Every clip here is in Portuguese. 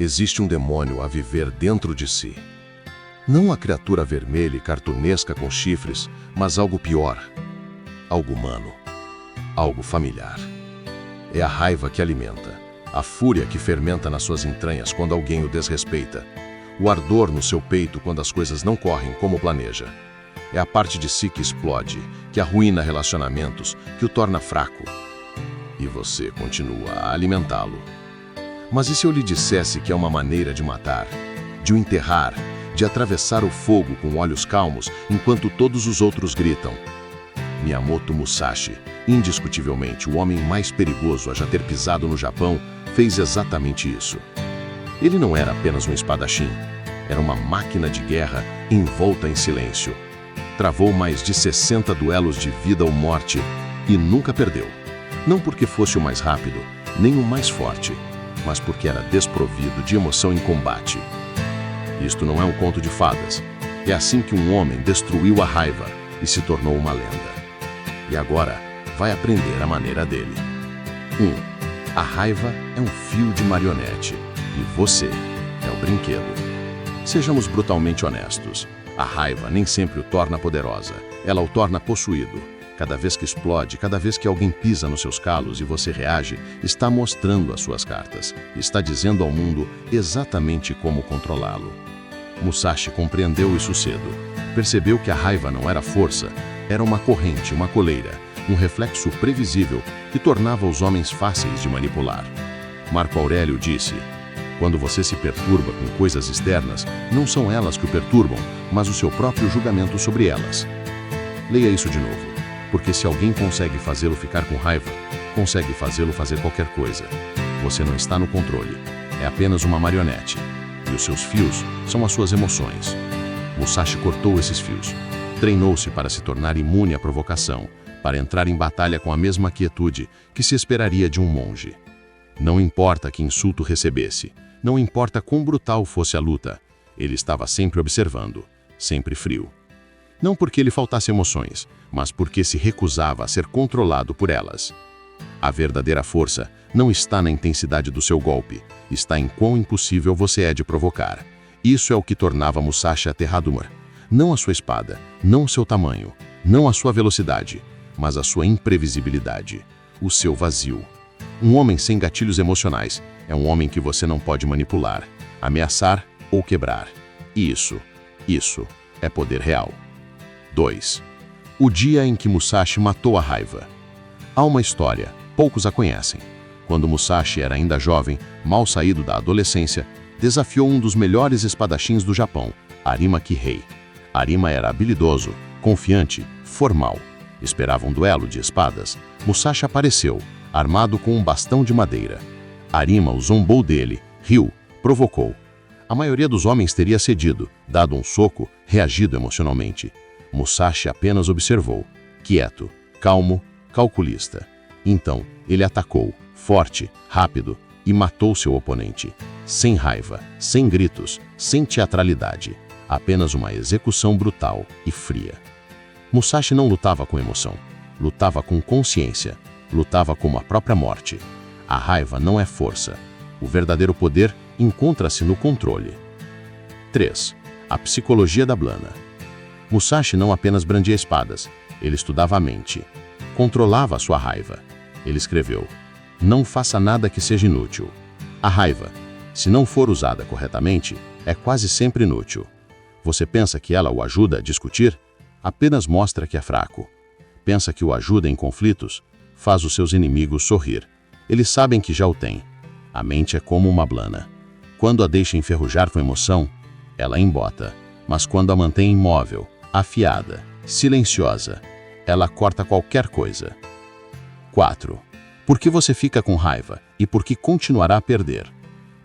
Existe um demônio a viver dentro de si. Não a criatura vermelha e cartunesca com chifres, mas algo pior. Algo humano. Algo familiar. É a raiva que alimenta, a fúria que fermenta nas suas entranhas quando alguém o desrespeita, o ardor no seu peito quando as coisas não correm como planeja. É a parte de si que explode, que arruína relacionamentos, que o torna fraco. E você continua a alimentá-lo. Mas e se eu lhe dissesse que é uma maneira de matar, de o enterrar, de atravessar o fogo com olhos calmos enquanto todos os outros gritam? Miyamoto Musashi, indiscutivelmente o homem mais perigoso a já ter pisado no Japão, fez exatamente isso. Ele não era apenas um espadachim, era uma máquina de guerra envolta em silêncio. Travou mais de 60 duelos de vida ou morte e nunca perdeu. Não porque fosse o mais rápido, nem o mais forte, mas porque era desprovido de emoção em combate. Isto não é um conto de fadas. É assim que um homem destruiu a raiva e se tornou uma lenda. E agora vai aprender a maneira dele. 1. A raiva é um fio de marionete e você é o brinquedo. Sejamos brutalmente honestos. A raiva nem sempre o torna poderosa, ela o torna possuído. Cada vez que explode, cada vez que alguém pisa nos seus calos e você reage, está mostrando as suas cartas. Está dizendo ao mundo exatamente como controlá-lo. Musashi compreendeu isso cedo. Percebeu que a raiva não era força, era uma corrente, uma coleira, um reflexo previsível que tornava os homens fáceis de manipular. Marco Aurélio disse: quando você se perturba com coisas externas, não são elas que o perturbam, mas o seu próprio julgamento sobre elas. Leia isso de novo. Porque se alguém consegue fazê-lo ficar com raiva, consegue fazê-lo fazer qualquer coisa. Você não está no controle. É apenas uma marionete. E os seus fios são as suas emoções. Musashi cortou esses fios. Treinou-se para se tornar imune à provocação, para entrar em batalha com a mesma quietude que se esperaria de um monge. Não importa que insulto recebesse, não importa quão brutal fosse a luta, ele estava sempre observando, sempre frio. Não porque lhe faltasse emoções, mas porque se recusava a ser controlado por elas. A verdadeira força não está na intensidade do seu golpe, está em quão impossível você é de provocar. Isso é o que tornava Musashi aterrador. Não a sua espada, não o seu tamanho, não a sua velocidade, mas a sua imprevisibilidade, o seu vazio. Um homem sem gatilhos emocionais é um homem que você não pode manipular, ameaçar ou quebrar. Isso é poder real. 2. O dia em que Musashi matou a raiva. Há uma história, poucos a conhecem. Quando Musashi era ainda jovem, mal saído da adolescência, desafiou um dos melhores espadachins do Japão, Arima Kihei. Arima era habilidoso, confiante, formal. Esperava um duelo de espadas. Musashi apareceu, armado com um bastão de madeira. Arima o zombou dele, riu, provocou. A maioria dos homens teria cedido, dado um soco, reagido emocionalmente. Musashi apenas observou, quieto, calmo, calculista. Então, ele atacou, forte, rápido, e matou seu oponente. Sem raiva, sem gritos, sem teatralidade. Apenas uma execução brutal e fria. Musashi não lutava com emoção. Lutava com consciência. Lutava como a própria morte. A raiva não é força. O verdadeiro poder encontra-se no controle. 3. A psicologia da Blana. Musashi não apenas brandia espadas, ele estudava a mente. Controlava a sua raiva. Ele escreveu: não faça nada que seja inútil. A raiva, se não for usada corretamente, é quase sempre inútil. Você pensa que ela o ajuda a discutir? Apenas mostra que é fraco. Pensa que o ajuda em conflitos? Faz os seus inimigos sorrir. Eles sabem que já o têm. A mente é como uma blana. Quando a deixa enferrujar com emoção, ela embota. Mas quando a mantém imóvel, afiada, silenciosa, ela corta qualquer coisa. 4. Por que você fica com raiva e por que continuará a perder?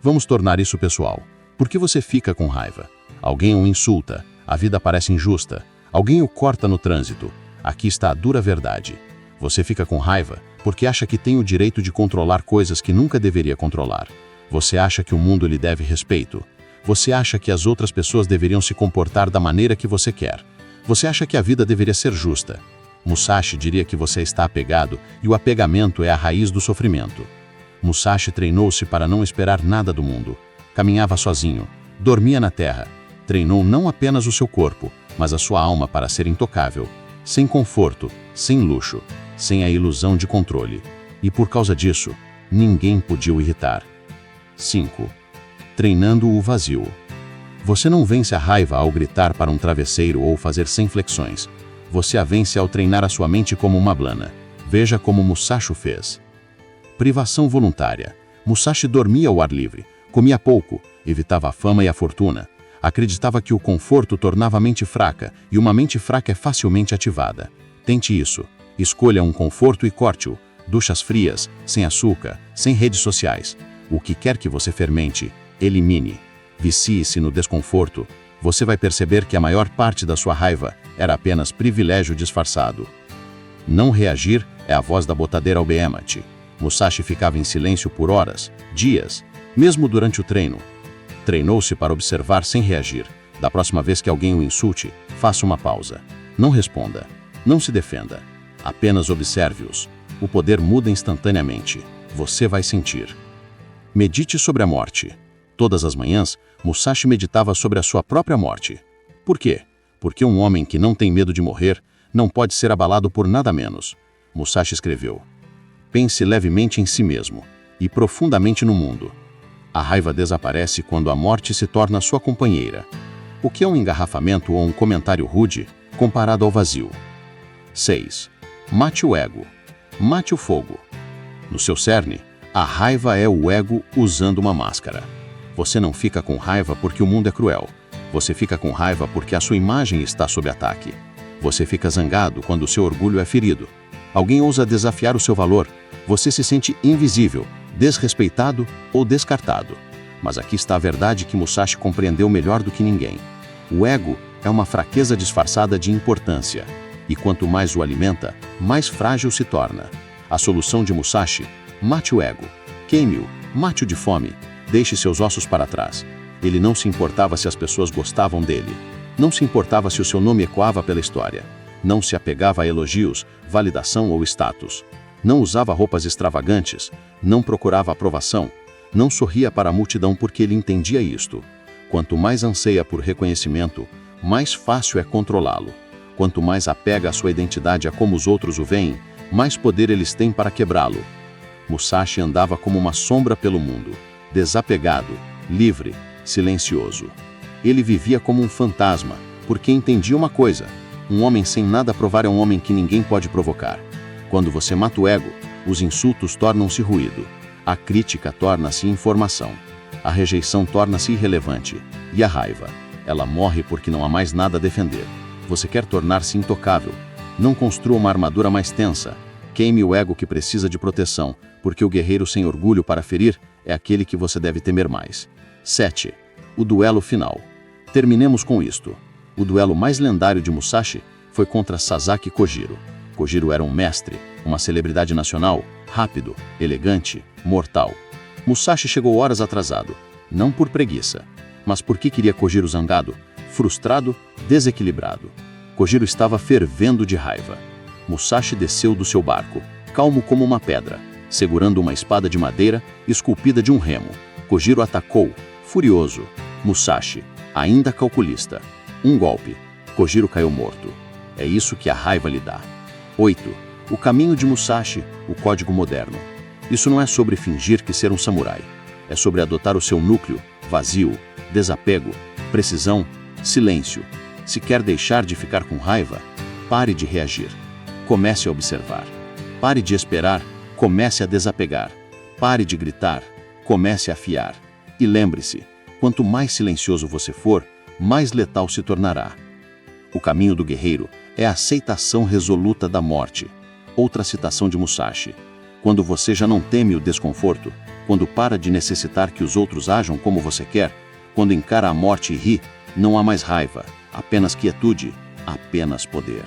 Vamos tornar isso pessoal. Por que você fica com raiva? Alguém o insulta, a vida parece injusta, alguém o corta no trânsito. Aqui está a dura verdade. Você fica com raiva porque acha que tem o direito de controlar coisas que nunca deveria controlar. Você acha que o mundo lhe deve respeito. Você acha que as outras pessoas deveriam se comportar da maneira que você quer. Você acha que a vida deveria ser justa. Musashi diria que você está apegado e o apegamento é a raiz do sofrimento. Musashi treinou-se para não esperar nada do mundo. caminhava sozinho, dormia na terra. Treinou não apenas o seu corpo, mas a sua alma para ser intocável, sem conforto, sem luxo, sem a ilusão de controle. E por causa disso, ninguém podia o irritar. 5. Treinando o vazio. Você não vence a raiva ao gritar para um travesseiro ou fazer 100 flexões. Você a vence ao treinar a sua mente como uma blana. Veja como Musashi fez. Privação voluntária. Musashi dormia ao ar livre, comia pouco, evitava a fama e a fortuna. Acreditava que o conforto tornava a mente fraca, e uma mente fraca é facilmente ativada. Tente isso. Escolha um conforto e corte-o. Duchas frias, sem açúcar, sem redes sociais. O que quer que você fermente, elimine. Vicie-se no desconforto. Você vai perceber que a maior parte da sua raiva era apenas privilégio disfarçado. Não reagir é a voz da botadeira ao Behemoth. Musashi ficava em silêncio por horas, dias, mesmo durante o treino. Treinou-se para observar sem reagir. Da próxima vez que alguém o insulte, faça uma pausa. Não responda. Não se defenda. Apenas observe-os. O poder muda instantaneamente. Você vai sentir. Medite sobre a morte. Todas as manhãs, Musashi meditava sobre a sua própria morte. Por quê? Porque um homem que não tem medo de morrer não pode ser abalado por nada menos. Musashi escreveu: pense levemente em si mesmo e profundamente no mundo. A raiva desaparece quando a morte se torna sua companheira. O que é um engarrafamento ou um comentário rude comparado ao vazio? 6. Mate o ego. Mate o fogo. No seu cerne, a raiva é o ego usando uma máscara. Você não fica com raiva porque o mundo é cruel. Você fica com raiva porque a sua imagem está sob ataque. Você fica zangado quando o seu orgulho é ferido. Alguém ousa desafiar o seu valor. Você se sente invisível, desrespeitado ou descartado. Mas aqui está a verdade que Musashi compreendeu melhor do que ninguém. O ego é uma fraqueza disfarçada de importância. E quanto mais o alimenta, mais frágil se torna. A solução de Musashi: mate o ego. Queime-o, mate-o de fome. Deixe seus ossos para trás. Ele não se importava se as pessoas gostavam dele. Não se importava se o seu nome ecoava pela história. Não se apegava a elogios, validação ou status. Não usava roupas extravagantes. Não procurava aprovação. Não sorria para a multidão porque ele entendia isto. Quanto mais anseia por reconhecimento, mais fácil é controlá-lo. Quanto mais apega a sua identidade a como os outros o veem, mais poder eles têm para quebrá-lo. Musashi andava como uma sombra pelo mundo, desapegado, livre, silencioso. Ele vivia como um fantasma, porque entendia uma coisa: um homem sem nada a provar é um homem que ninguém pode provocar. Quando você mata o ego, os insultos tornam-se ruído, a crítica torna-se informação, a rejeição torna-se irrelevante, e a raiva, ela morre porque não há mais nada a defender. Você quer tornar-se intocável. Não construa uma armadura mais tensa. Queime o ego que precisa de proteção, porque o guerreiro sem orgulho para ferir é aquele que você deve temer mais. 7. O duelo final. Terminemos com isto. O duelo mais lendário de Musashi foi contra Sasaki Kojiro. Kojiro era um mestre, uma celebridade nacional, rápido, elegante, mortal. Musashi chegou horas atrasado, não por preguiça, mas porque queria Kojiro zangado, frustrado, desequilibrado. Kojiro estava fervendo de raiva. Musashi desceu do seu barco, calmo como uma pedra, segurando uma espada de madeira esculpida de um remo. Kojiro atacou, furioso. Musashi, ainda calculista. Um golpe. Kojiro caiu morto. É isso que a raiva lhe dá. 8. O caminho de Musashi, o código moderno. Isso não é sobre fingir que ser um samurai. É sobre adotar o seu núcleo, vazio, desapego, precisão, silêncio. Se quer deixar de ficar com raiva, pare de reagir. Comece a observar. Pare de esperar, comece a desapegar. Pare de gritar, comece a afiar. E lembre-se, quanto mais silencioso você for, mais letal se tornará. O caminho do guerreiro é a aceitação resoluta da morte. Outra citação de Musashi: quando você já não teme o desconforto, quando para de necessitar que os outros ajam como você quer, quando encara a morte e ri, não há mais raiva, apenas quietude, apenas poder.